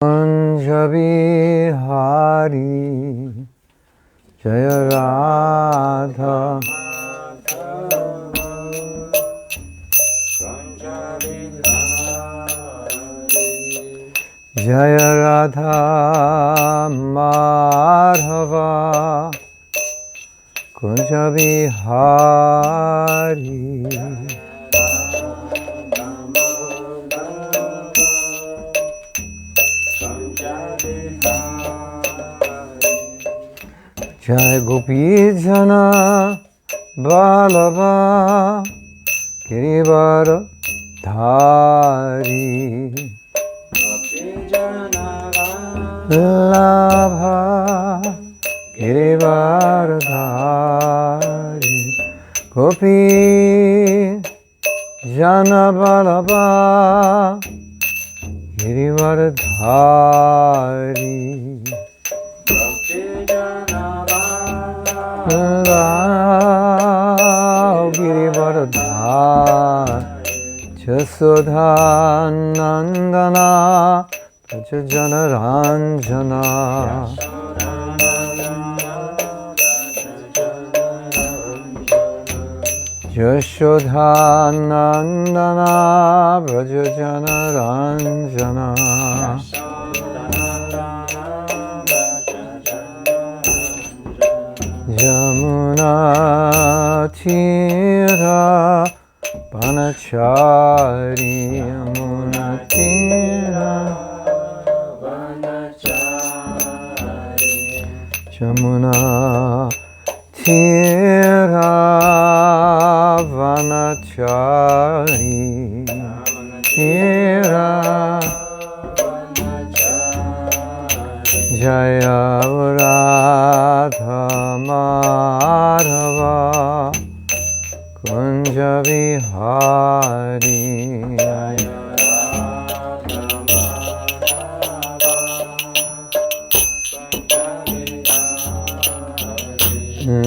Kunjabihari Jaya Radha Jaya Radha Madhava Kunjabihari Jai Gopi Jana Balava Girivara Dhari Labha Girivara Dhari Gopi Jana Balava Girivara Dhari Girivardhari Jasodha Nandana Prajajana Ranjana Jasodha Nandana Prajajana Ranjana Yamuna-tira Vanachari Yamuna-tira Yamuna-tira Vanachari Tira Jaya Radha Madhava Kunjabihari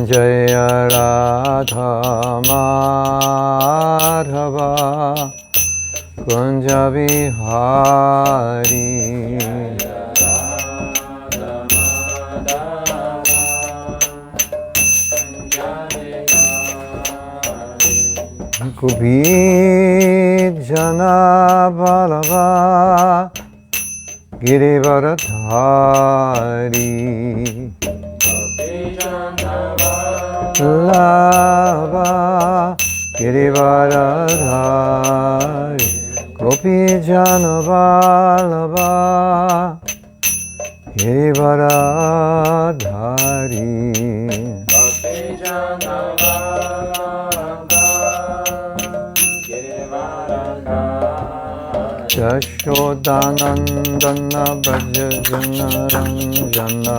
Jaya Radha Madhava Kunjabihari Gopi Jana Balava Girivara Dhari Lava Girivara Dhari Gopi Jana Balava Girivara Dhari Yashodanandana Brajajana Ranjana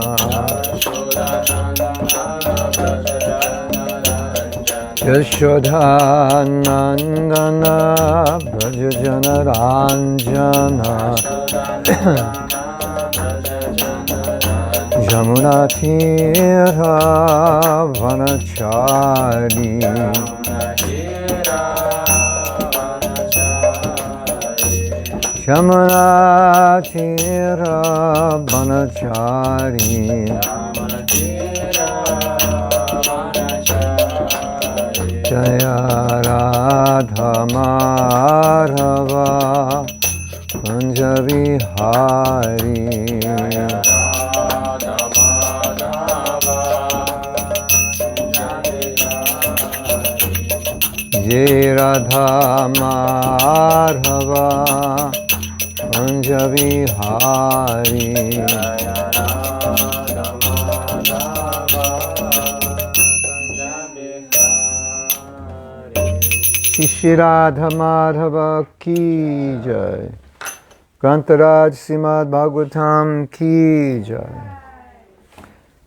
Yashodanandana Brajajana Ranjana Yamuna-tira Vanachari Yamuna-tira Vanachari Jaya Radha Madhava Kunjabihari Jaya Radha Madhava Kunjabihari Shri Radha Madhava ki jai. Grantaraj Srimad Bhagavatam ki jai.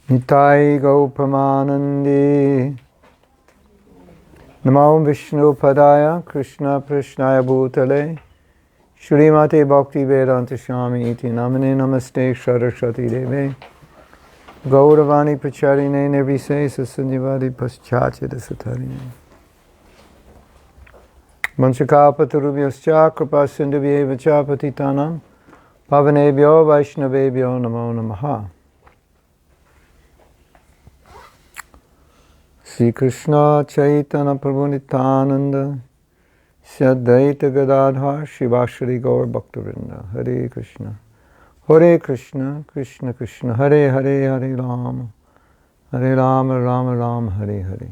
Nitai Gaupamanandi. Namo Vishnu Padaya Krishna Prishnaya Bhutale Shrimate Bhakti Vedanta Swami Iti Namane Namaste Saraswati Deve Gauravani Pracharine Nirvisesa Sanyavadi Paschachita Satarine Manchakalpatarubhyascha Kripa Sindhuvyeva cha Patitanam Pavanebhyo Vaishnavebhyo Namo Namaha. Sri Krishna Chaitanya Prabhu Nityananda Sadvaita Gadadhar Shivashri Gaur Bhaktivinoda. Hare Krishna Krishna Krishna Hare Hare Hare Rama Rama Rama Hare Hare.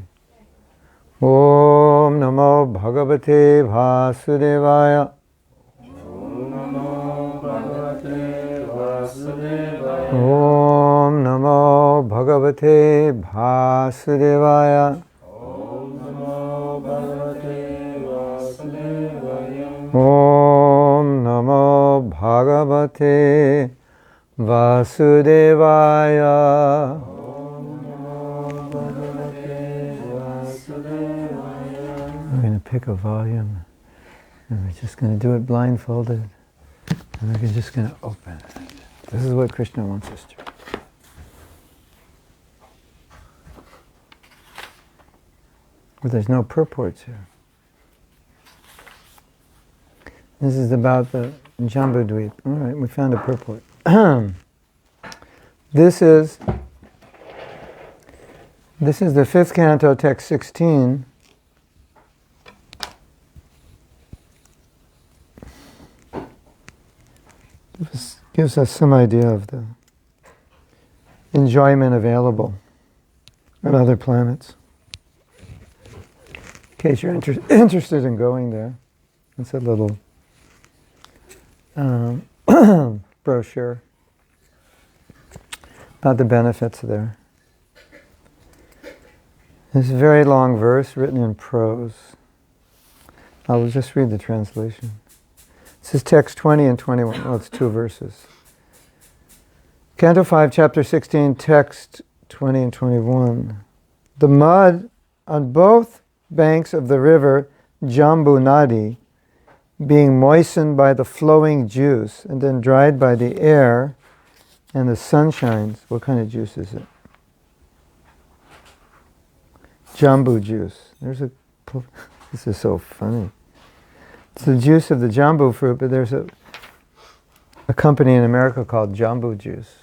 Om Namo Bhagavate Vasudevaya. Om Namo Bhagavate Vasudevaya. Om Namo Bhagavate Vasudevaya. We're going to pick a volume and we're just going to do it blindfolded and we're just going to open it. This is what Krishna wants us to do. But there's no purports here. This is about the Jambū-dvīpa. All right, we found a purport. This is the 5th canto, text 16. This gives us some idea of the enjoyment available on other planets. In case you're interested in going there, it's a little brochure about the benefits there. This is a very long verse written in prose. I will just read the translation. This is text 20 and 21. Well, it's 2 verses. Canto 5, chapter 16, text 20 and 21. The mud on both banks of the river Jāmbū-nadi, being moistened by the flowing juice and then dried by the air and the sunshines. What kind of juice is it? Jambū juice. This is so funny. It's the juice of the Jambū fruit, but there's a company in America called Jambū juice.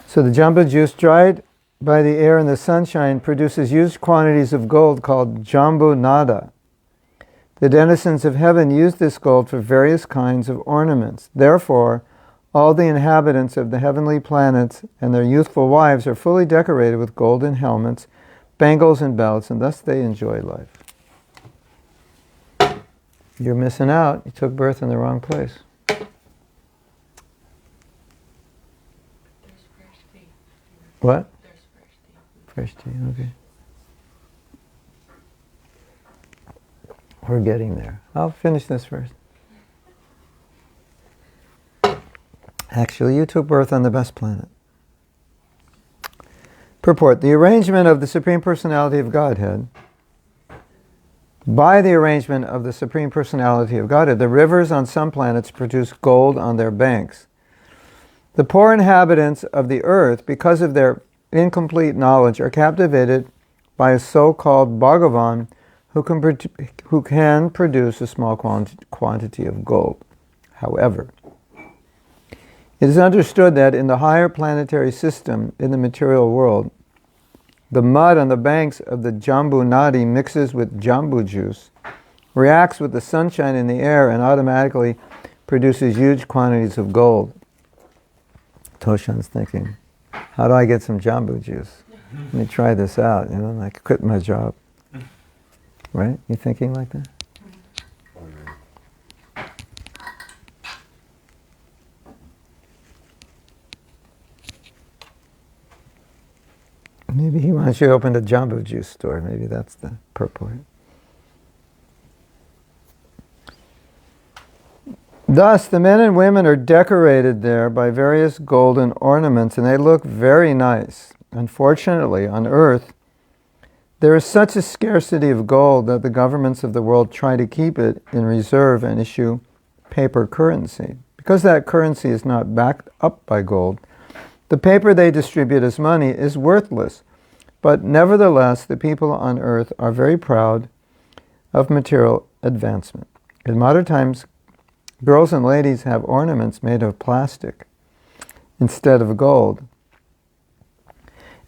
So the Jambū juice, dried by the air and the sunshine, produces huge quantities of gold called Jāmbū-nada. The denizens of heaven use this gold for various kinds of ornaments. Therefore, all the inhabitants of the heavenly planets and their youthful wives are fully decorated with golden helmets, bangles and belts, and thus they enjoy life. You're missing out. You took birth in the wrong place. What? Fresh tea, okay. We're getting there. I'll finish this first. Actually, you took birth on the best planet. Purport. The arrangement of the Supreme Personality of Godhead. By the arrangement of the Supreme Personality of Godhead, the rivers on some planets produce gold on their banks. The poor inhabitants of the earth, because of their incomplete knowledge, are captivated by a so-called Bhagavan who can produce a small quantity of gold. However, it is understood that in the higher planetary system in the material world, the mud on the banks of the Jambū-nadi mixes with Jambū juice, reacts with the sunshine in the air, and automatically produces huge quantities of gold. Toshan's thinking, how do I get some Jambū juice? Let me try this out, I could quit my job. Right? You thinking like that? Maybe he wants you to open a Jambū juice store. Maybe that's the purport. Thus, the men and women are decorated there by various golden ornaments, and they look very nice. Unfortunately, on Earth, there is such a scarcity of gold that the governments of the world try to keep it in reserve and issue paper currency. Because that currency is not backed up by gold, the paper they distribute as money is worthless. But nevertheless, the people on earth are very proud of material advancement. In modern times, girls and ladies have ornaments made of plastic instead of gold.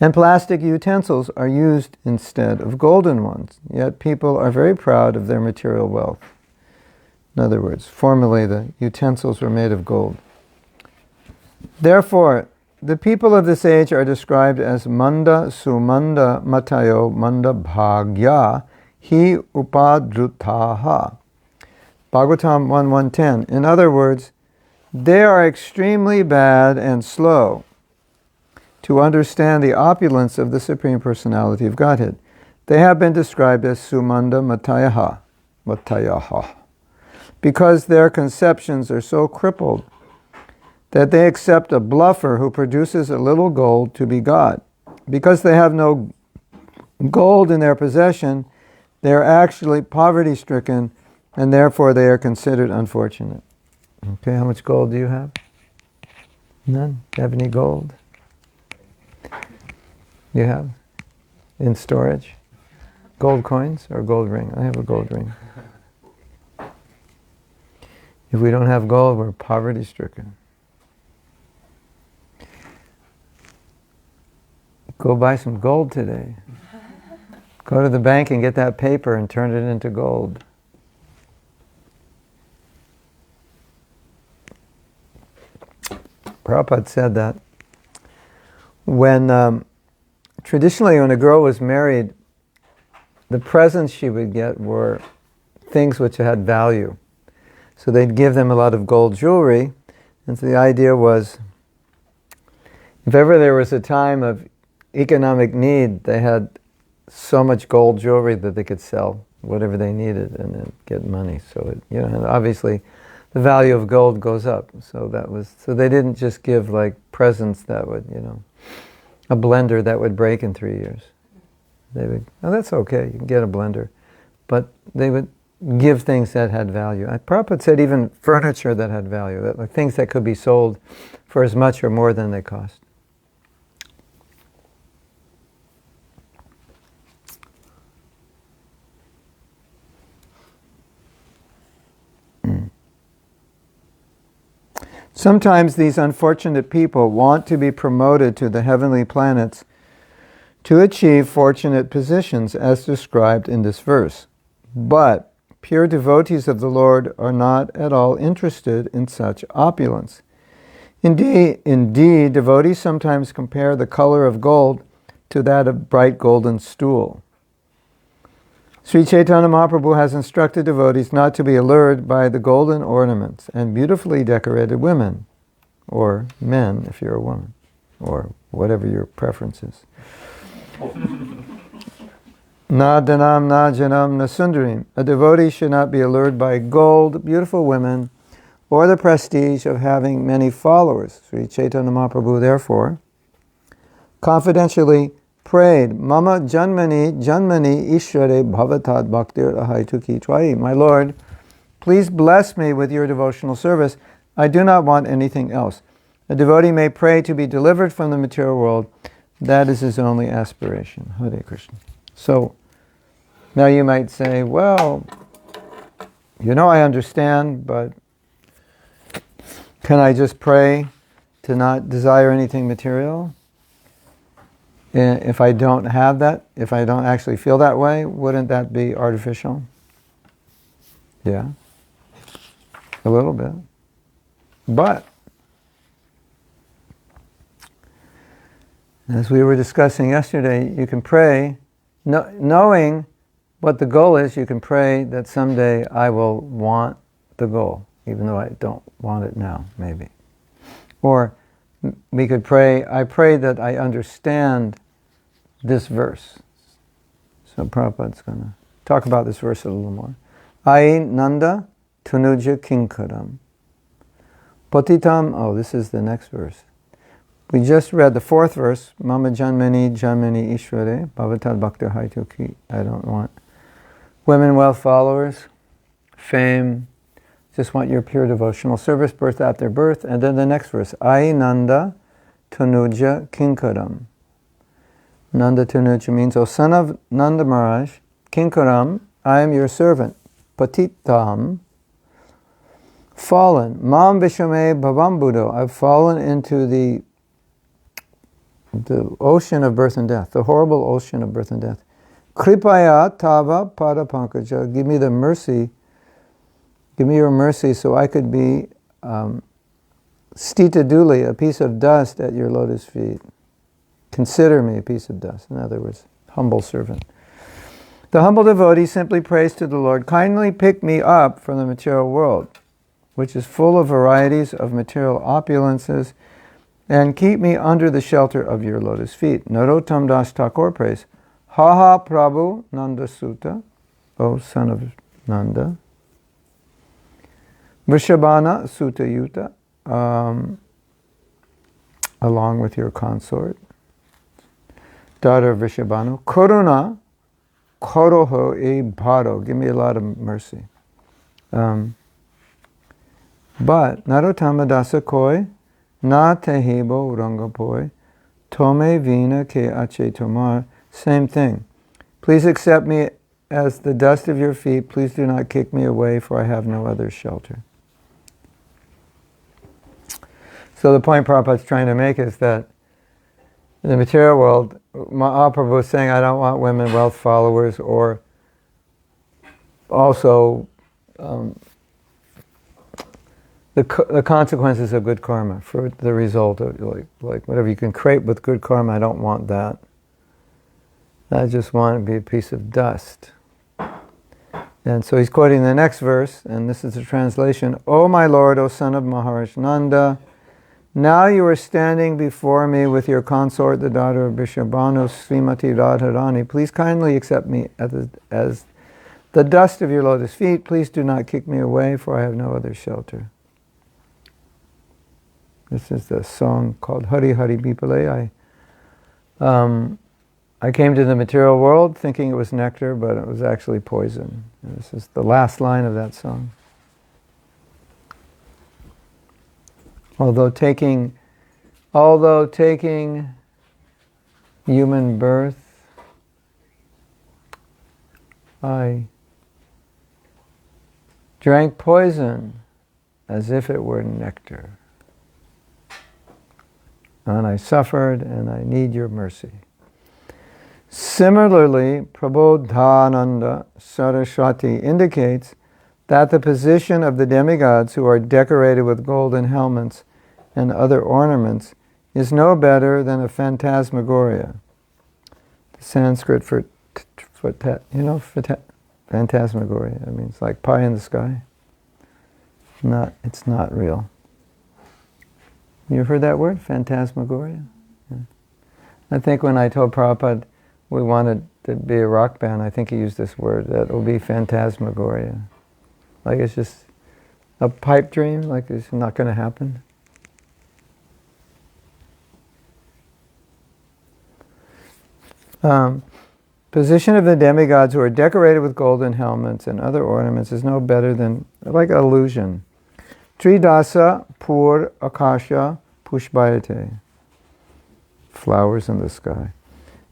And plastic utensils are used instead of golden ones. Yet people are very proud of their material wealth. In other words, formerly the utensils were made of gold. Therefore, the people of this age are described as manda sumanda matayo manda bhagya hi upadrutaha. Bhagavatam 1.1.10. In other words, they are extremely bad and slow to understand the opulence of the Supreme Personality of Godhead. They have been described as sumanda matayaha, because their conceptions are so crippled that they accept a bluffer who produces a little gold to be God. Because they have no gold in their possession, they are actually poverty-stricken, and therefore they are considered unfortunate. Okay, how much gold do you have? None? Do you have any gold? You have? In storage? Gold coins or gold ring? I have a gold ring. If we don't have gold, we're poverty-stricken. Go buy some gold today. Go to the bank and get that paper and turn it into gold. Prabhupada said that traditionally when a girl was married, the presents she would get were things which had value. So they'd give them a lot of gold jewelry, and so the idea was, if ever there was a time of economic need, they had so much gold jewelry that they could sell whatever they needed and then get money. So and obviously the value of gold goes up. So they didn't just give like presents that would, a blender that would break in 3 years. They would, that's okay, you can get a blender. But they would give things that had value. Prabhupada said even furniture that had value, like things that could be sold for as much or more than they cost. Sometimes these unfortunate people want to be promoted to the heavenly planets to achieve fortunate positions as described in this verse. But pure devotees of the Lord are not at all interested in such opulence. Indeed, devotees sometimes compare the color of gold to that of bright golden stool. Sri Chaitanya Mahaprabhu has instructed devotees not to be allured by the golden ornaments and beautifully decorated women, or men if you're a woman, or whatever your preference is. Na dhanam na janam na sundarim. A devotee should not be allured by gold, beautiful women, or the prestige of having many followers. Sri Chaitanya Mahaprabhu, therefore, confidentially prayed, Mama janmani ishware bhavatad bhaktir ahaituki tvai. My Lord, please bless me with your devotional service. I do not want anything else. A devotee may pray to be delivered from the material world. That is his only aspiration. Hare Krishna. So, now you might say, well, I understand, but can I just pray to not desire anything material? If I don't have that, if I don't actually feel that way, wouldn't that be artificial? Yeah, a little bit. But, as we were discussing yesterday, you can pray, knowing what the goal is, you can pray that someday I will want the goal, even though I don't want it now, maybe. Or we could pray, I pray that I understand this verse. So Prabhupada's going to talk about this verse a little more. Ai nanda tanuja kinkaram. Patitam, this is the next verse. We just read the fourth verse, Mama janmani ishware bhavatad bhaktir haituki. I don't want women, wealth, followers, fame. Just want your pure devotional service, birth after birth. And then the next verse, Ai nanda tanuja kinkaram. Nanda Tanuja means, O son of Nanda Maharaj, Kinkaram, I am your servant. patitam, fallen. Mam vishame bhavam buddho, I've fallen into the ocean of birth and death, the horrible ocean of birth and death. Kripaya tava pada pankaja, give me the mercy, give me your mercy so I could be stita duli, a piece of dust at your lotus feet. Consider me a piece of dust. In other words, humble servant. The humble devotee simply prays to the Lord, kindly pick me up from the material world, which is full of varieties of material opulences, and keep me under the shelter of your lotus feet. Narottam Das Thakur prays, Ha ha Prabhu Nanda Sutta, O son of Nanda, Vrishabhana Sutta Yuta, along with your consort, daughter of Vrishabhanu, Koruna Koroho e Bharo, give me a lot of mercy. But Narottama Dasa Koi, Na Tehebo Rangapoi, Tome Vina Ke Ache Tomar, same thing. Please accept me as the dust of your feet. Please do not kick me away, for I have no other shelter. So the point Prabhupada is trying to make is that in the material world, Mahaprabhu is saying, I don't want women, wealth, followers, or also the consequences of good karma, for the result of like whatever you can create with good karma. I don't want that. I just want to be a piece of dust. And so he's quoting the next verse, and this is the translation. O my Lord, O son of Maharishi Nanda, now you are standing before me with your consort, the daughter of Vrishabhanu, Srimati Radharani. Please kindly accept me as the dust of your lotus feet. Please do not kick me away, for I have no other shelter. This is the song called Hari Hari Bipale. I came to the material world thinking it was nectar, but it was actually poison. And this is the last line of that song. Although taking human birth, I drank poison as if it were nectar. And I suffered, and I need your mercy. Similarly, Prabodhananda Saraswati indicates that the position of the demigods who are decorated with golden helmets and other ornaments is no better than a phantasmagoria. The Sanskrit for phantasmagoria. I mean, it's like pie in the sky. It's not real. You heard that word, phantasmagoria? Yeah. I think when I told Prabhupada we wanted to be a rock band, I think he used this word, that it will be phantasmagoria. Like it's just a pipe dream, like it's not going to happen. Position of the demigods who are decorated with golden helmets and other ornaments is no better than like illusion. Tridasa pur akasha pushbayate. Flowers in the sky.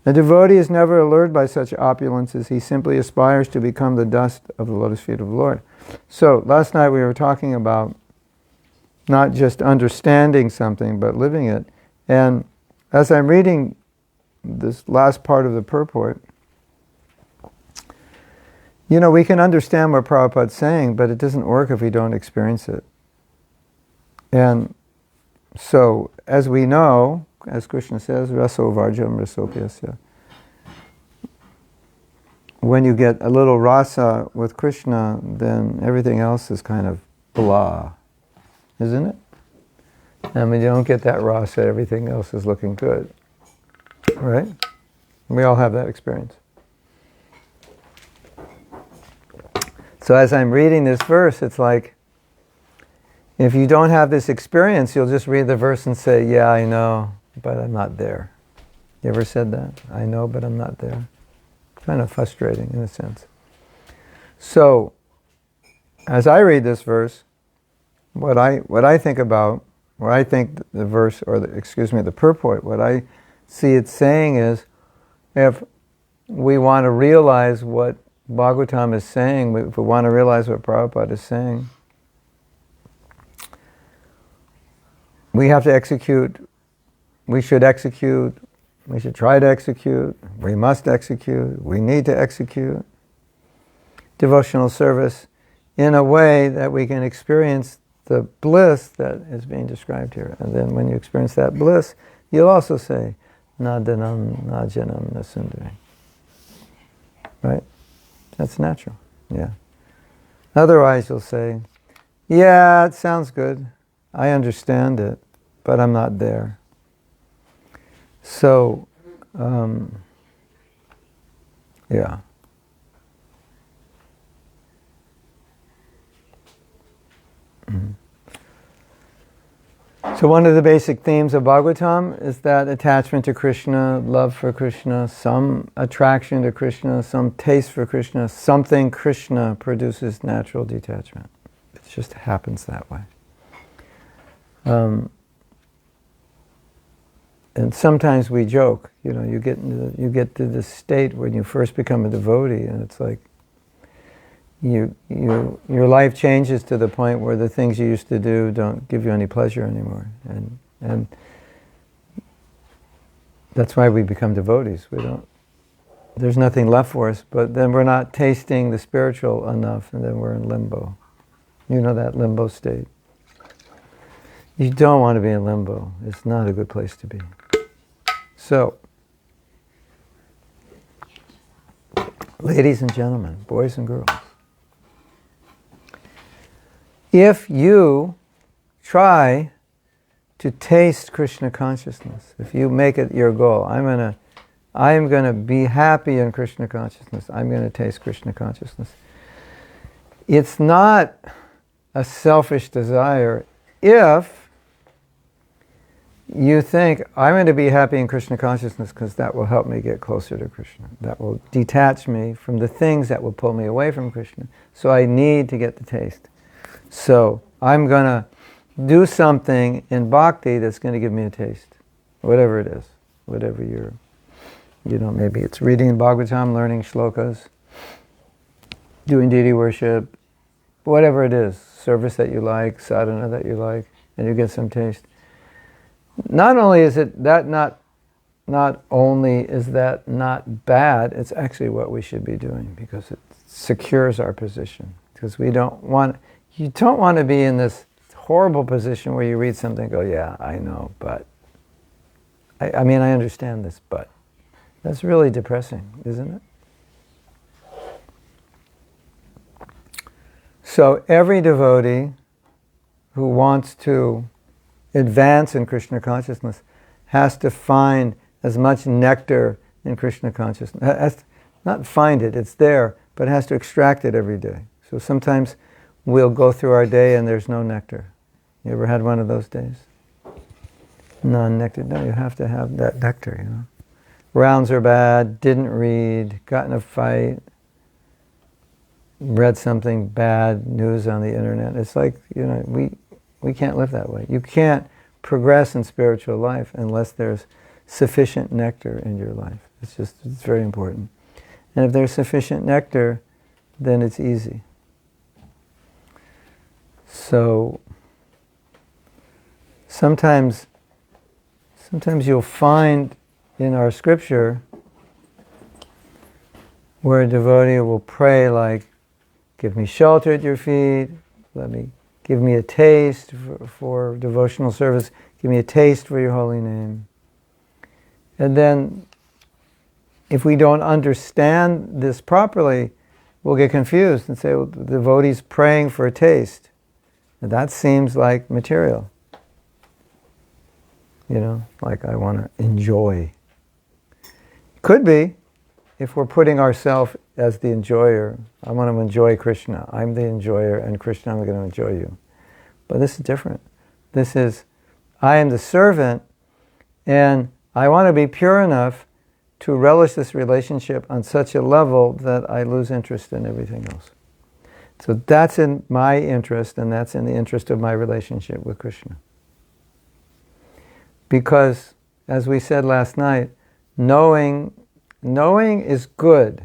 The devotee is never allured by such opulences. He simply aspires to become the dust of the lotus feet of the Lord. So, last night we were talking about not just understanding something, but living it. And as I'm reading this last part of the purport, we can understand what Prabhupada's saying, but it doesn't work if we don't experience it. And so, as we know, as Krishna says, raso varjam rasopyasya. When you get a little rasa with Krishna, then everything else is kind of blah, isn't it? And when you don't get that rasa, everything else is looking good, right? We all have that experience. So as I'm reading this verse, it's like, if you don't have this experience, you'll just read the verse and say, yeah, I know, but I'm not there. You ever said that? I know, but I'm not there. Kind of frustrating in a sense. So, as I read this verse, what I think about, what I think the verse, or the purport, what I see it saying is, if we want to realize what Bhagavatam is saying, if we want to realize what Prabhupada is saying, we have to execute, we should try to execute, we must execute, we need to execute devotional service in a way that we can experience the bliss that is being described here. And then when you experience that bliss, you'll also say, na dhanam, na janam, na sundari. Right? That's natural. Yeah. Otherwise you'll say, yeah, it sounds good. I understand it, but I'm not there. So, yeah. So one of the basic themes of Bhagavatam is that attachment to Krishna, love for Krishna, some attraction to Krishna, some taste for Krishna, something Krishna produces natural detachment. It just happens that way. And sometimes we joke, you get to this state when you first become a devotee, and it's like your life changes to the point where the things you used to do don't give you any pleasure anymore, and that's why we become devotees. There's nothing left for us, but then we're not tasting the spiritual enough, and then we're in limbo. You know that limbo state. You don't want to be in limbo. It's not a good place to be. So, ladies and gentlemen, boys and girls, if you try to taste Krishna consciousness, if you make it your goal, I am going to be happy in Krishna consciousness, I'm going to taste Krishna consciousness. It's not a selfish desire if you think, I'm going to be happy in Krishna consciousness because that will help me get closer to Krishna. That will detach me from the things that will pull me away from Krishna. So I need to get the taste. So I'm going to do something in bhakti that's going to give me a taste. Whatever it is. Whatever maybe it's reading Bhagavatam, learning shlokas, doing deity worship, whatever it is, service that you like, sadhana that you like, and you get some taste. Not only is it that not only is that not bad, it's actually what we should be doing because it secures our position. Because you don't want to be in this horrible position where you read something and go, yeah, I know, but I understand this, but that's really depressing, isn't it? So every devotee who wants to advance in Krishna consciousness has to find as much nectar in Krishna consciousness. Not find it, it's there, but has to extract it every day. So sometimes we'll go through our day and there's no nectar. You ever had one of those days? Non-nectar. No, you have to have that nectar, Rounds are bad, didn't read, got in a fight, read something bad, news on the internet. It's like, we can't live that way. You can't progress in spiritual life unless there's sufficient nectar in your life. It's very important. And if there's sufficient nectar, then it's easy. So, sometimes you'll find in our scripture where a devotee will pray like, give me shelter at your feet, give me a taste for devotional service. Give me a taste for your holy name. And then, if we don't understand this properly, we'll get confused and say, well, the devotee's praying for a taste. And that seems like material. Like I want to enjoy. Could be, if we're putting ourselves as the enjoyer. I want to enjoy Krishna. I'm the enjoyer, and Krishna, I'm going to enjoy you. But this is different. This is, I am the servant, and I want to be pure enough to relish this relationship on such a level that I lose interest in everything else. So that's in my interest, and that's in the interest of my relationship with Krishna. Because, as we said last night, knowing is good,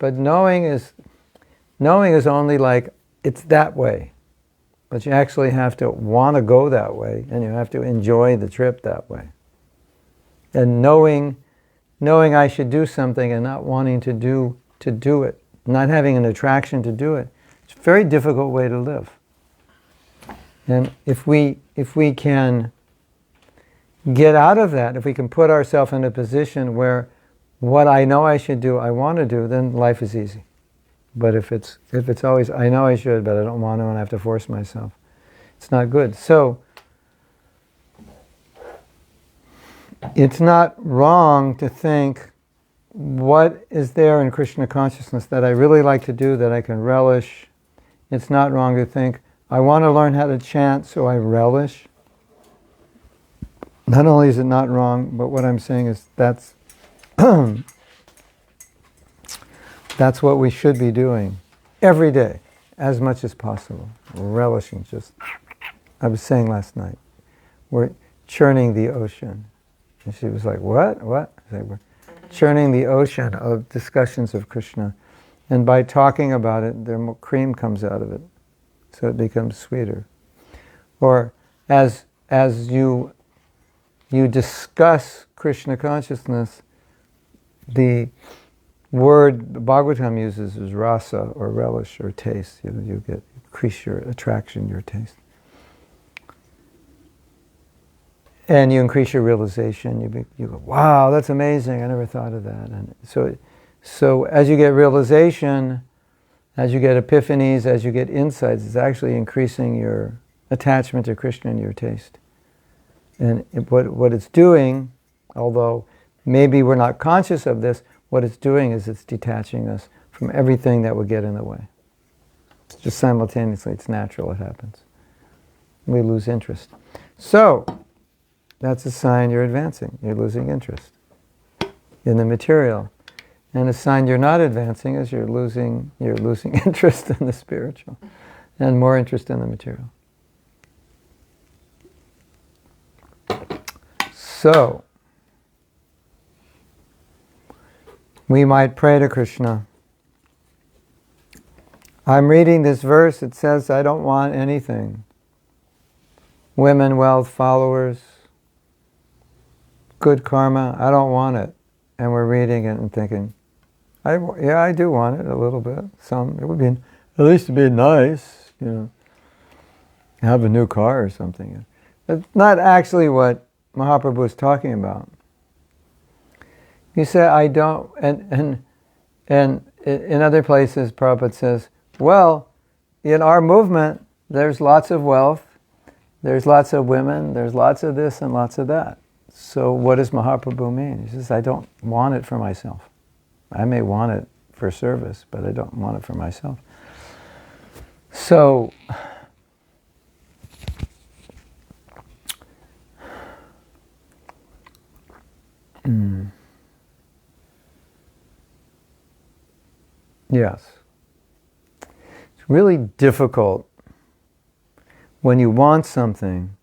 But knowing is only like, it's that way. But you actually have to want to go that way, and you have to enjoy the trip that way. And knowing I should do something and not wanting to do it, not having an attraction to do it, it's a very difficult way to live. And if we can get out of that, if we can put ourselves in a position where what I know I should do, I want to do, then life is easy. But if it's always, I know I should, but I don't want to, and I have to force myself, it's not good. So, it's not wrong to think, what is there in Krishna consciousness that I really like to do, that I can relish? It's not wrong to think, I want to learn how to chant, so I relish. Not only is it not wrong, but what I'm saying is that's that's what we should be doing every day, as much as possible. Relishing, just, I was saying last night, we're churning the ocean. And she was like, what? What? I said, we're churning the ocean of discussions of Krishna. And by talking about it, more cream comes out of it. So it becomes sweeter. Or as you discuss Krishna consciousness, the word Bhagavatam uses is rasa, or relish, or taste. You increase your attraction, your taste. And you increase your realization. You go, wow, that's amazing, I never thought of that. And so as you get realization, as you get epiphanies, as you get insights, it's actually increasing your attachment to Krishna and your taste. And what it's doing, although maybe we're not conscious of this, what it's doing is it's detaching us from everything that would get in the way. It's just simultaneously, it's natural, it happens. We lose interest. So, that's a sign you're advancing. You're losing interest in the material. And a sign you're not advancing is you're losing interest in the spiritual and more interest in the material. So, we might pray to Krishna. I'm reading this verse, it says, I don't want anything. Women, wealth, followers, good karma, I don't want it. And we're reading it and thinking, I do want it a little bit. It would be, at least it'd be nice, have a new car or something. That's not actually what Mahaprabhu is talking about. You say, I don't, and in other places, Prabhupada says, well, in our movement, there's lots of wealth, there's lots of women, there's lots of this and lots of that. So what does Mahaprabhu mean? He says, I don't want it for myself. I may want it for service, but I don't want it for myself. So, yes. It's really difficult when you want something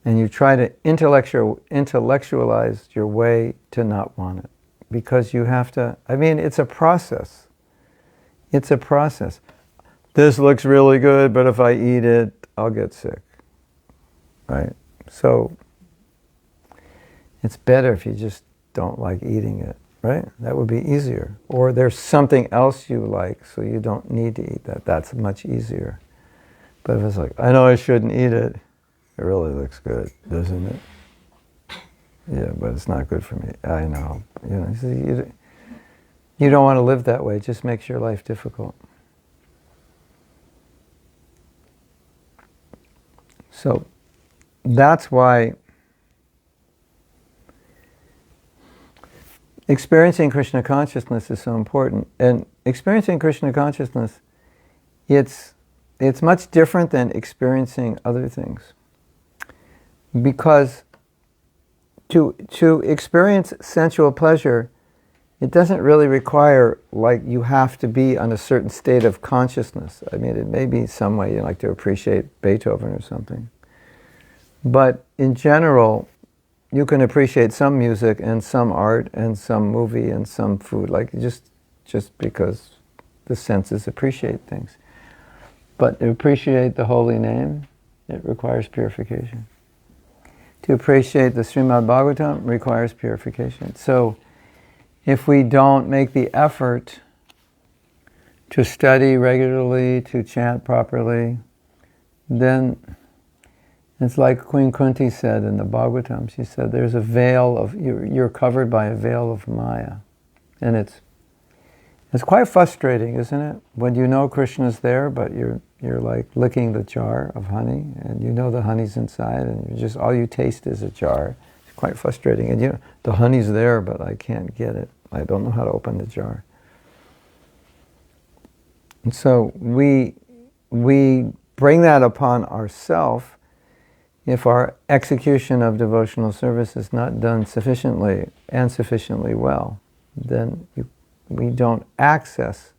and you try to intellectualize your way to not want it. Because you have to, it's a process. It's a process. This looks really good, but if I eat it, I'll get sick. Right? So, it's better if you just don't like eating it, right? That would be easier. Or there's something else you like, so you don't need to eat that. That's much easier. But if it's like, I know I shouldn't eat it, it really looks good, doesn't it? Yeah, but it's not good for me. I know. You don't want to live that way. It just makes your life difficult. So that's why experiencing Krishna consciousness is so important. And experiencing Krishna consciousness, it's much different than experiencing other things. Because to experience sensual pleasure, it doesn't really require, you have to be on a certain state of consciousness. It may be some way you like to appreciate Beethoven or something. But in general, you can appreciate some music and some art and some movie and some food. just because the senses appreciate things. But to appreciate the holy name, it requires purification. To appreciate the Srimad Bhagavatam requires purification. So if we don't make the effort to study regularly, to chant properly, then it's like Queen Kunti said in the Bhagavatam. She said, there's a veil of, you're covered by a veil of Maya. And it's quite frustrating, isn't it? When you know Krishna's there, but you're like licking the jar of honey, and you know the honey's inside, and you just, all you taste is a jar. It's quite frustrating. And the honey's there, but I can't get it. I don't know how to open the jar. And so we bring that upon ourselves if our execution of devotional service is not done sufficiently and sufficiently well. Then we don't access.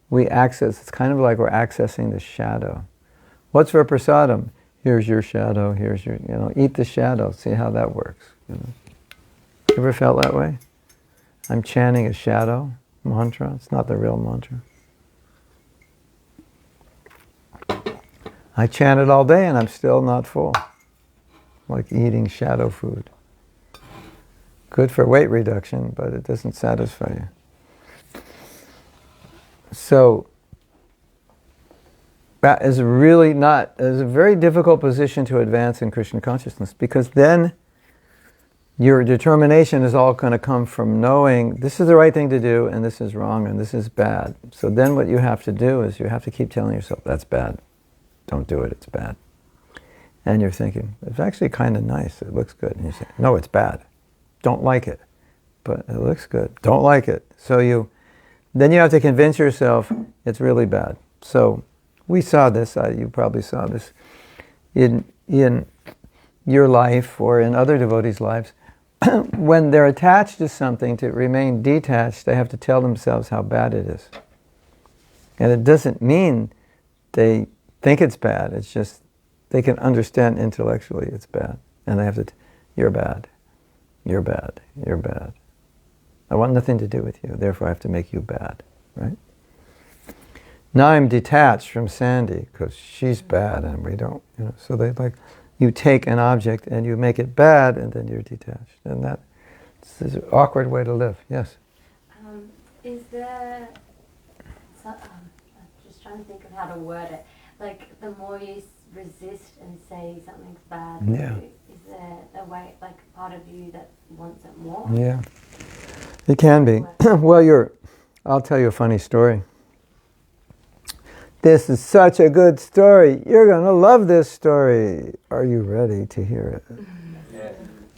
We access, it's kind of like we're accessing the shadow. What's for prasadam? Here's your shadow, here's your, eat the shadow, see how that works. Ever felt that way? I'm chanting a shadow mantra, it's not the real mantra. I chant it all day and I'm still not full. Like eating shadow food. Good for weight reduction, but it doesn't satisfy you. So, that is really not, it's a very difficult position to advance in Krishna consciousness, because then your determination is all going to come from knowing this is the right thing to do and this is wrong and this is bad. So then what you have to do is you have to keep telling yourself, that's bad. Don't do it, it's bad. And you're thinking, it's actually kind of nice, it looks good. And you say, no, it's bad. Don't like it. But it looks good. Don't like it. So then you have to convince yourself it's really bad. So we saw this, you probably saw this in your life or in other devotees' lives. When they're attached to something, to remain detached, they have to tell themselves how bad it is. And it doesn't mean they think it's bad, it's just they can understand intellectually it's bad. And they have to, you're bad, you're bad, you're bad. I want nothing to do with you, therefore I have to make you bad, right? Now I'm detached from Sandy because she's bad and we don't, so they you take an object and you make it bad and then you're detached. And that's an awkward way to live, yes? Is there, I'm just trying to think of how to word it, like the more you resist and say something's bad, is there a way, like part of you that wants it more? Yeah, it can be. Well, I'll tell you a funny story. This is such a good story. You're going to love this story. Are you ready to hear it? Yeah.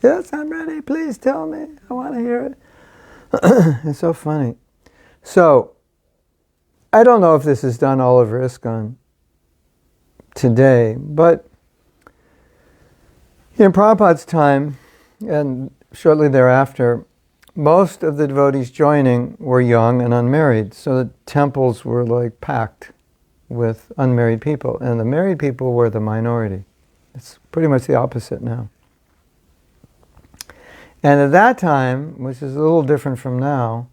Yes, I'm ready. Please tell me. I want to hear it. It's so funny. So, I don't know if this is done all over ISKCON today, but in Prabhupada's time, and shortly thereafter, most of the devotees joining were young and unmarried, so the temples were like packed with unmarried people, and the married people were the minority. It's pretty much the opposite now. And at that time, which is a little different from now,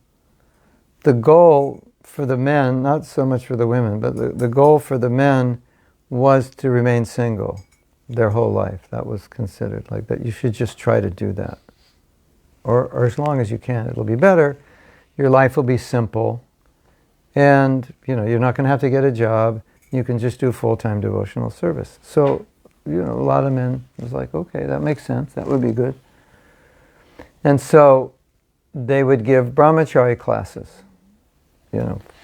the goal for the men, not so much for the women, but the goal for the men was to remain single their whole life. That was considered like that. You should just try to do that. Or as long as you can. It'll be better. Your life will be simple. And, you're not going to have to get a job. You can just do full-time devotional service. So, a lot of men was like, okay, that makes sense. That would be good. And so they would give brahmachari classes,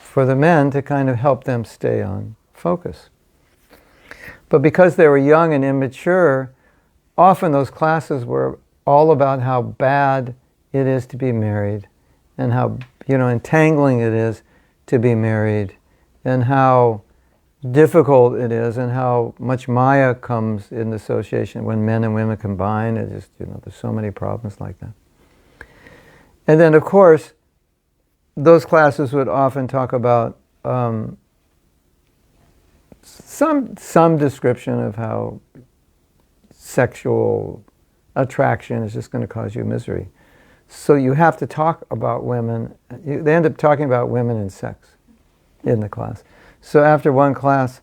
for the men to kind of help them stay on focus. But because they were young and immature, often those classes were all about how bad it is to be married and how, entangling it is to be married and how difficult it is and how much Maya comes in association when men and women combine. It just, there's so many problems like that. And then, of course, those classes would often talk about some description of how sexual attraction is just going to cause you misery. So you have to talk about women. They end up talking about women and sex in the class. So after one class,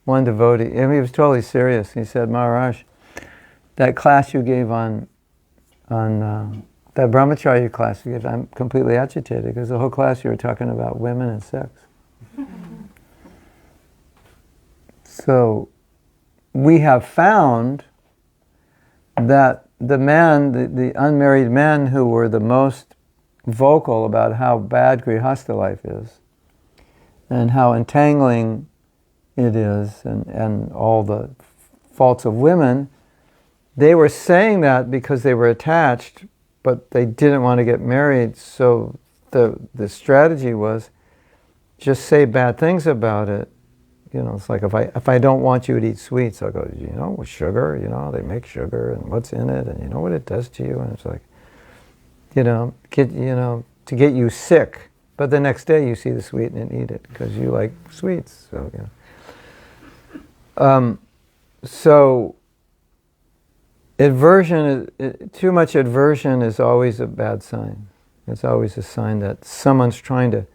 one devotee, and he was totally serious. He said, Maharaj, that class you gave on that brahmacharya class you gave, I'm completely agitated because the whole class you were talking about women and sex. So we have found that the unmarried men who were the most vocal about how bad grihastha life is and how entangling it is and all the faults of women, they were saying that because they were attached, but they didn't want to get married. So the strategy was just say bad things about it. You know, it's like if I don't want you to eat sweets, I'll go, with sugar, they make sugar and what's in it and you know what it does to you. And it's like, to get you sick. But the next day you see the sweet and eat it because you like sweets. So, too much aversion is always a bad sign. It's always a sign that someone's trying to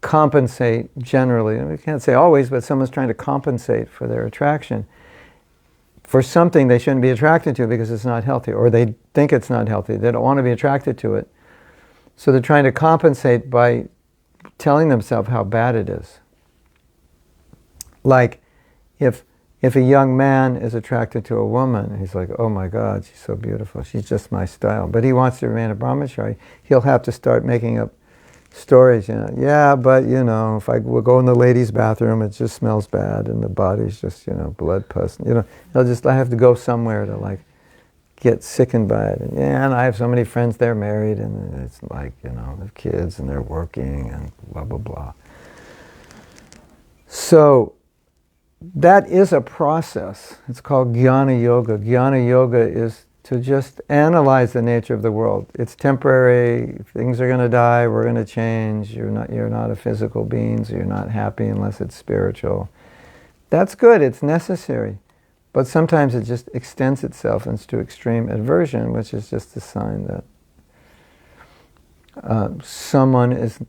compensate generally. We can't say always, but someone's trying to compensate for their attraction for something they shouldn't be attracted to because it's not healthy, or they think it's not healthy. They don't want to be attracted to it. So they're trying to compensate by telling themselves how bad it is. Like if a young man is attracted to a woman, he's like, oh my God, she's so beautiful, she's just my style. But he wants to remain a brahmachari, he'll have to start making up stories, yeah, but if I will go in the ladies' bathroom, it just smells bad, and the body's just, blood pus. I have to go somewhere to get sickened by it. And I have so many friends, they're married, and it's like, they have kids, and they're working, and blah, blah, blah. So that is a process. It's called jnana yoga. Jnana yoga is to just analyze the nature of the world. It's temporary, things are going to die, we're going to change, you're not a physical being, so you're not happy unless it's spiritual. That's good, it's necessary. But sometimes it just extends itself into extreme aversion, which is just a sign that someone is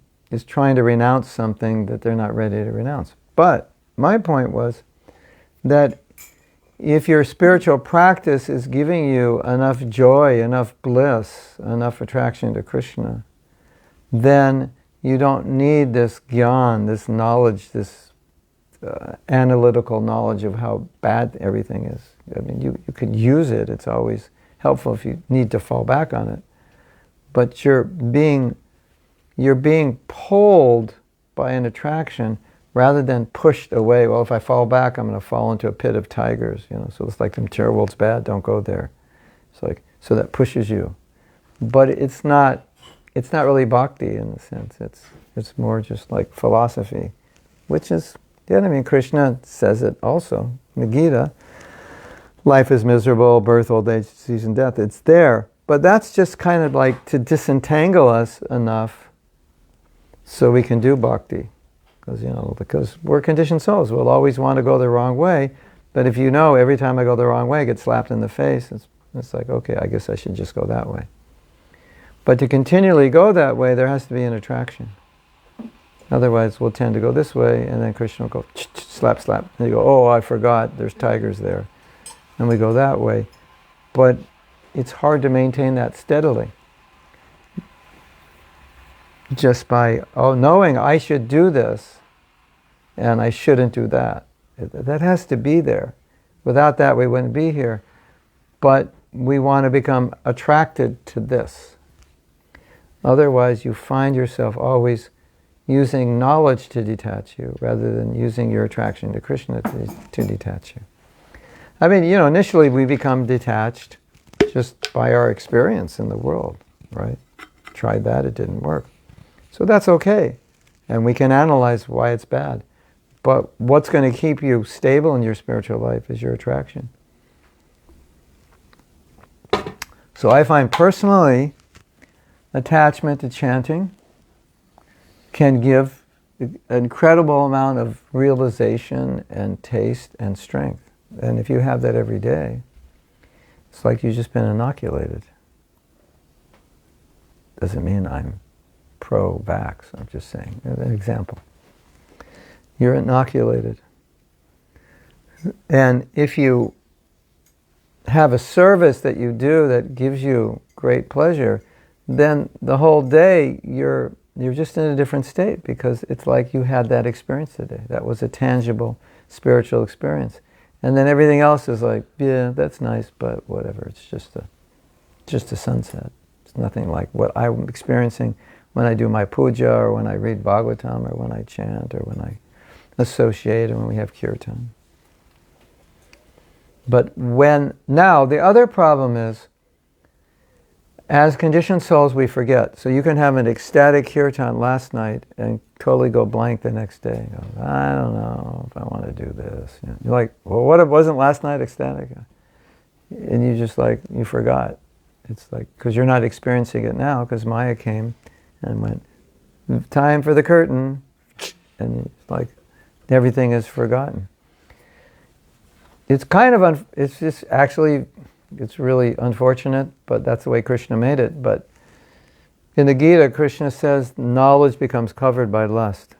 trying to renounce something that they're not ready to renounce. But my point was that if your spiritual practice is giving you enough joy, enough bliss, enough attraction to Krishna, then you don't need this gyan, this knowledge, this analytical knowledge of how bad everything is. I mean, you could use it. It's always helpful if you need to fall back on it. But you're being pulled by an attraction rather than pushed away. Well, if I fall back, I'm going to fall into a pit of tigers. So it's like the material world's bad. Don't go there. It's like, so that pushes you, but it's not really bhakti in the sense. It's more just like philosophy, which is, Krishna says it also in the Gita. Life is miserable, birth, old age, disease, and death. It's there, but that's just kind of like to disentangle us enough so we can do bhakti. Because we're conditioned souls. We'll always want to go the wrong way. But if every time I go the wrong way, I get slapped in the face, it's like, okay, I guess I should just go that way. But to continually go that way, there has to be an attraction. Otherwise, we'll tend to go this way, and then Krishna will go, slap, slap. And you go, oh, I forgot, there's tigers there. And we go that way. But it's hard to maintain that steadily. Just by, knowing I should do this, and I shouldn't do that. That has to be there. Without that, we wouldn't be here. But we want to become attracted to this. Otherwise, you find yourself always using knowledge to detach you, rather than using your attraction to Krishna to detach you. I mean, initially we become detached just by our experience in the world, right? Tried that, it didn't work. So that's okay. And we can analyze why it's bad. But what's going to keep you stable in your spiritual life is your attraction. So I find personally, attachment to chanting can give an incredible amount of realization and taste and strength. And if you have that every day, it's like you've just been inoculated. Doesn't mean I'm pro-vax. I'm just saying, an example. You're inoculated. And if you have a service that you do that gives you great pleasure, then the whole day you're just in a different state, because it's like you had that experience today. That was a tangible spiritual experience. And then everything else is like, yeah, that's nice, but whatever. It's just a sunset. It's nothing like what I'm experiencing when I do my puja, or when I read Bhagavatam, or when I chant, or when I associate, or when we have kirtan. But now the other problem is, as conditioned souls, we forget. So you can have an ecstatic kirtan last night and totally go blank the next day. Go, I don't know if I want to do this. You know, you're like, well, what, it wasn't last night ecstatic? And you just like, you forgot. It's like, because you're not experiencing it now, because Maya came and went, time for the curtain. And it's like, everything is forgotten. It's kind of, it's just actually, it's really unfortunate, but that's the way Krishna made it. But in the Gita, Krishna says knowledge becomes covered by lust.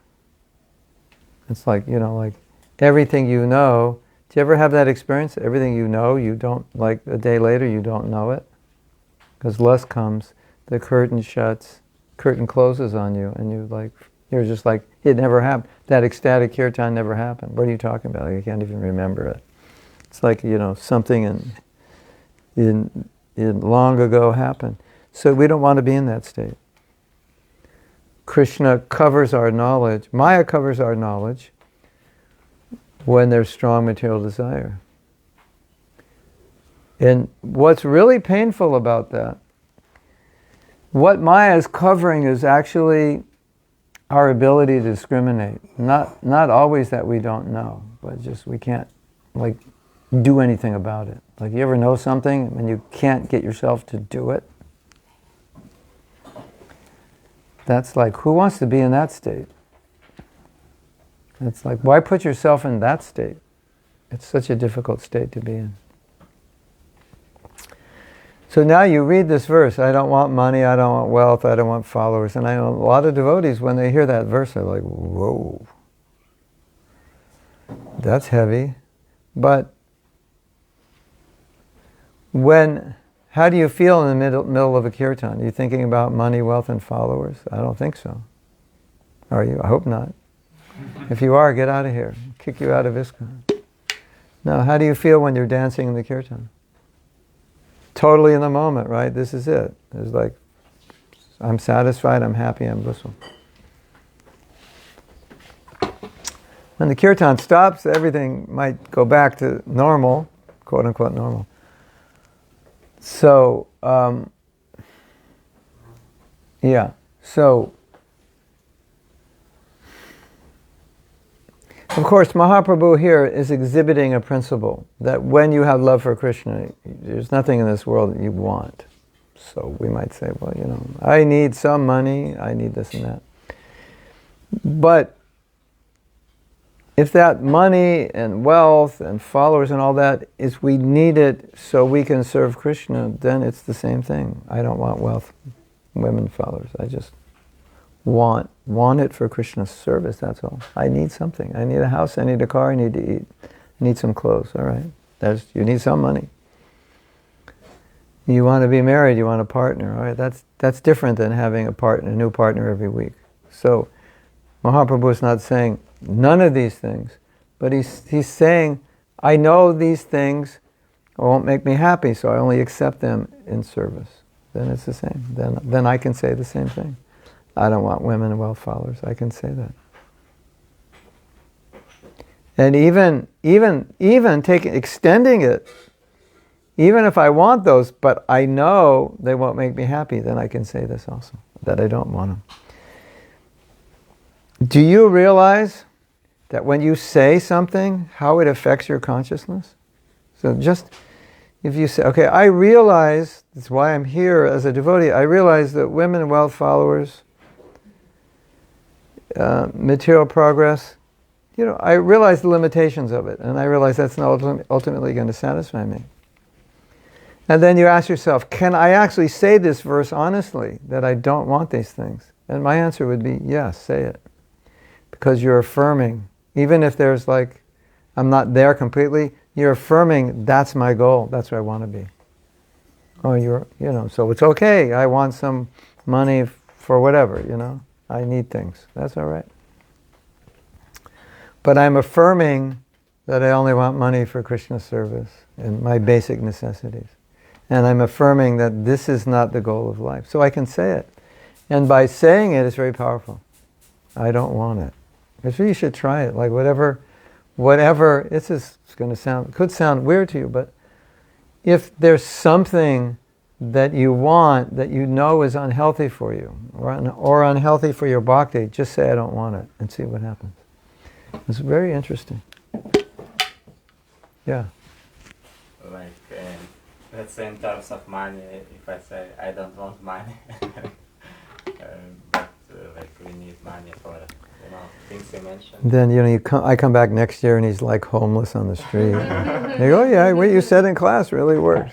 It's like, like everything you know. Do you ever have that experience? Everything you know, you don't, like a day later, you don't know it? Because lust comes, the curtain shuts, curtain closes on you, and you're just like, it never happened. That ecstatic kirtan never happened. What are you talking about? You can't even remember it. It's like, something in long ago happened. So we don't want to be in that state. Krishna covers our knowledge. Maya covers our knowledge when there's strong material desire. And what's really painful about that, what Maya is covering is actually our ability to discriminate. Not always that we don't know, but just we can't do anything about it. Like, you ever know something and you can't get yourself to do it? That's like, who wants to be in that state? It's like, why put yourself in that state? It's such a difficult state to be in. So now you read this verse, I don't want money, I don't want wealth, I don't want followers. And I know a lot of devotees, when they hear that verse, they're like, whoa, that's heavy. But how do you feel in the middle of a kirtan? Are you thinking about money, wealth, and followers? I don't think so. Are you? I hope not. If you are, get out of here. I'll kick you out of ISKCON. No, how do you feel when you're dancing in the kirtan? Totally in the moment, right? This is it. It's like, I'm satisfied, I'm happy, I'm blissful. When the kirtan stops, everything might go back to normal, quote unquote normal. So, So, of course, Mahaprabhu here is exhibiting a principle that when you have love for Krishna, there's nothing in this world that you want. So we might say, well, I need some money, I need this and that. But if that money and wealth and followers and all that is we need it so we can serve Krishna, then it's the same thing. I don't want wealth, women, followers. I just want it for Krishna's service, that's all. I need something. I need a house, I need a car, I need to eat. I need some clothes, all right. You need some money. You want to be married, you want a partner, all right. That's different than having a new partner every week. So Mahaprabhu is not saying none of these things, but he's saying, I know these things won't make me happy, so I only accept them in service. Then it's the same. Then I can say the same thing. I don't want women and wealth followers. I can say that. And even extending it, even if I want those, but I know they won't make me happy, then I can say this also, that I don't want them. Do you realize that when you say something, how it affects your consciousness? So just, if you say, okay, I realize, that's why I'm here as a devotee, I realize that women and wealth followers, material progress, I realize the limitations of it, and I realize that's not ultimately going to satisfy me. And then you ask yourself, can I actually say this verse honestly, that I don't want these things? And my answer would be, yes, say it. Because you're affirming, even if there's like, I'm not there completely, you're affirming, that's my goal, that's where I want to be. Oh, so it's okay, I want some money for whatever, I need things, that's all right. But I'm affirming that I only want money for Krishna service and my basic necessities. And I'm affirming that this is not the goal of life. So I can say it. And by saying it, it's very powerful. I don't want it. So you should try it. Like whatever, this is going to could sound weird to you, but if there's something that you want that you know is unhealthy for you, or unhealthy for your bhakti, just say I don't want it and see what happens. It's very interesting. Yeah. Like, let's say in terms of money, if I say I don't want money, but like we need money for things you mentioned. Then I come back next year and he's like homeless on the street. They go, oh yeah, what you said in class really worked.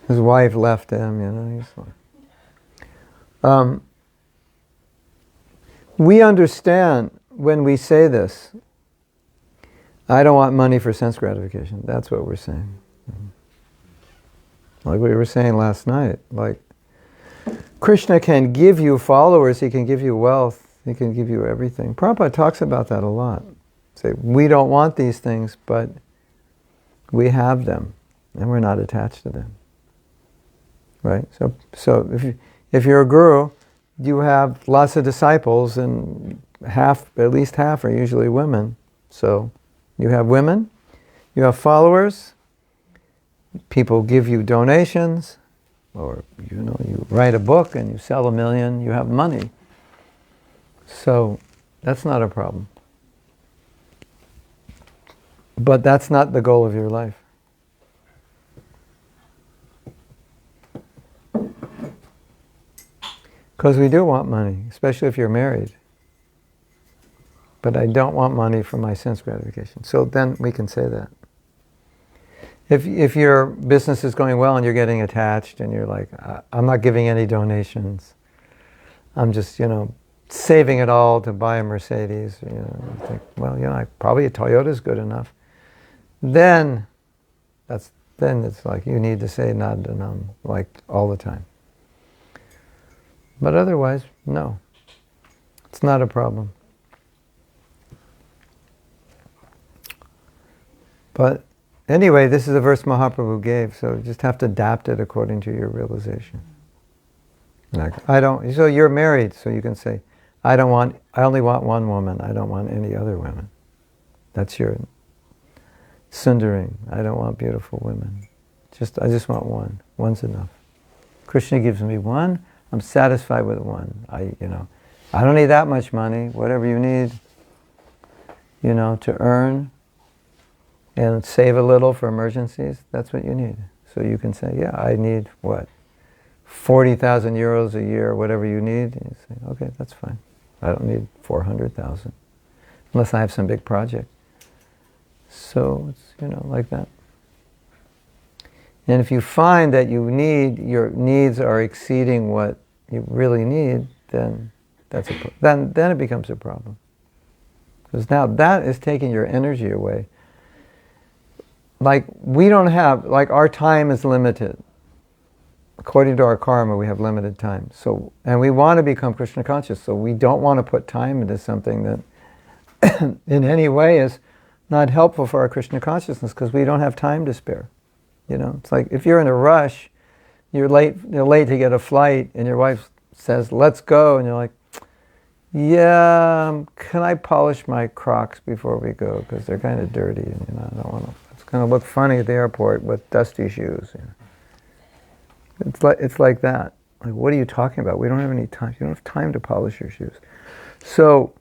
His wife left him, he's like. We understand when we say this, I don't want money for sense gratification. That's what we're saying. Like we were saying last night, like Krishna can give you followers, he can give you wealth, he can give you everything. Prabhupada talks about that a lot. Say, we don't want these things, but we have them, and we're not attached to them. Right? So if you're a guru, you have lots of disciples, and at least half are usually women. So you have women, you have followers, people give you donations, or you write a book and you sell 1 million, you have money. So that's not a problem. But that's not the goal of your life. Because we do want money, especially if you're married. But I don't want money for my sense gratification. So then we can say that. If your business is going well and you're getting attached and you're like, I'm not giving any donations, I'm just, saving it all to buy a Mercedes, you think, well, probably a Toyota is good enough. Then it's like you need to say Nadanam like all the time. But otherwise, no. It's not a problem. But anyway, this is a verse Mahaprabhu gave, so you just have to adapt it according to your realization. Like, so you're married, so you can say, I only want one woman, I don't want any other women. That's your sundering. I don't want beautiful women. I just want one. One's enough. Krishna gives me one, I'm satisfied with one. I don't need that much money. Whatever you need, to earn and save a little for emergencies, that's what you need. So you can say, yeah, I need 40,000 euros a year, whatever you need. And you say, okay, that's fine. I don't need 400,000, unless I have some big project. So it's, like that. And if you find that your needs are exceeding what you really need, then then it becomes a problem. Because now that is taking your energy away. Like our time is limited. According to our karma, we have limited time. So, and we want to become Krishna conscious, so we don't want to put time into something that in any way is not helpful for our Krishna consciousness, because we don't have time to spare. It's like if you're in a rush, you're late to get a flight, and your wife says, let's go, and you're like, yeah, can I polish my Crocs before we go, because they're kind of dirty, and I don't want to, it's going to look funny at the airport with dusty shoes. It's like that. Like, what are you talking about? We don't have any time. You don't have time to polish your shoes. So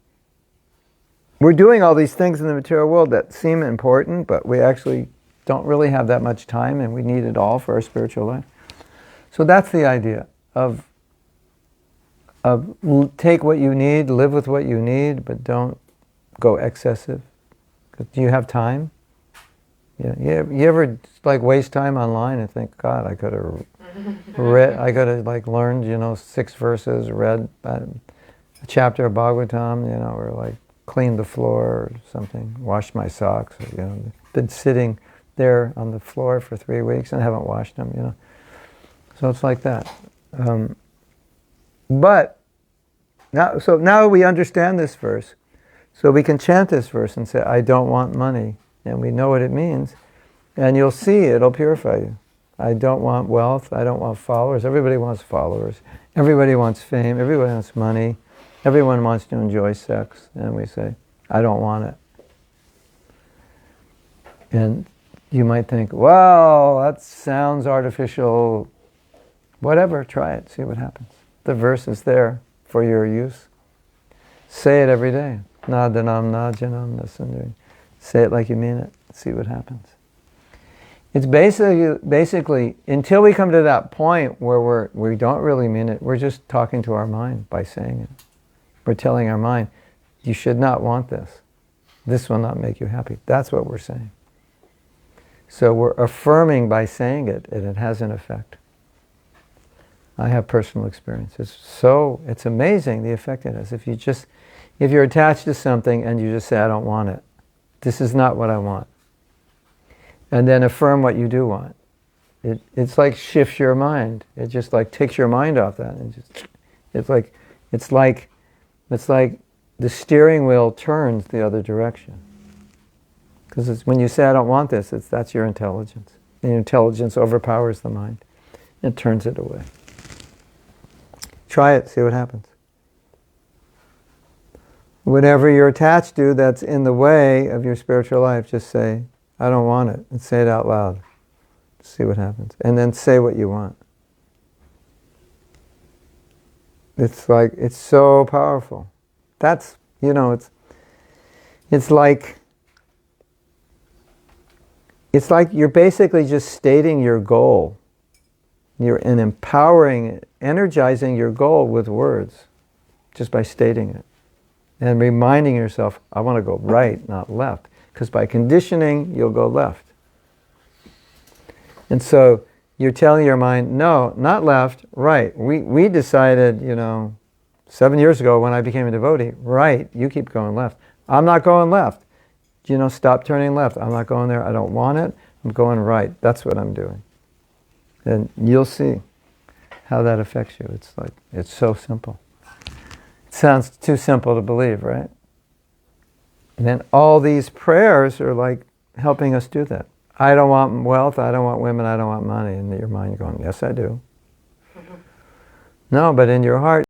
we're doing all these things in the material world that seem important, but we actually don't really have that much time, and we need it all for our spiritual life. So that's the idea of take what you need, live with what you need, but don't go excessive. 'Cause do you have time? You ever like waste time online and think, God, I could have read, I could have like learned, 6 verses, read a chapter of Bhagavatam, or like cleaned the floor or something, washed my socks, been sitting there on the floor for 3 weeks and haven't washed them, So it's like that. But now we understand this verse, so we can chant this verse and say, I don't want money, and we know what it means, and you'll see it'll purify you. I don't want wealth, I don't want followers. Everybody wants followers. Everybody wants fame, everybody wants money. Everyone wants to enjoy sex, and we say, I don't want it. And you might think, well, that sounds artificial. Whatever, try it, see what happens. The verse is there for your use. Say it every day. Nadanam, najanam, nasundari. Say it like you mean it, see what happens. It's basically, until we come to that point where we don't really mean it, we're just talking to our mind by saying it. We're telling our mind, you should not want this. This will not make you happy. That's what we're saying. So we're affirming by saying it, and it has an effect. I have personal experience. It's amazing the effect it has. If you're attached to something and you just say, I don't want it. This is not what I want. And then affirm what you do want. It's like shifts your mind. It just like takes your mind off that. And it's like the steering wheel turns the other direction. Because when you say, I don't want this, that's your intelligence. The intelligence overpowers the mind. It turns it away. Try it, see what happens. Whatever you're attached to that's in the way of your spiritual life, just say, I don't want it, and say it out loud. See what happens. And then say what you want. It's so powerful. That's, it's like you're basically just stating your goal. You're empowering, energizing your goal with words, just by stating it. And reminding yourself, I want to go right, not left. Because by conditioning, you'll go left. And so you're telling your mind, no, not left, right. We decided, 7 years ago when I became a devotee, right, you keep going left. I'm not going left. Stop turning left. I'm not going there. I don't want it. I'm going right. That's what I'm doing. And you'll see how that affects you. It's so simple. It sounds too simple to believe, right? And then all these prayers are like helping us do that. I don't want wealth, I don't want women, I don't want money. And your mind going, yes I do. No, but in your heart,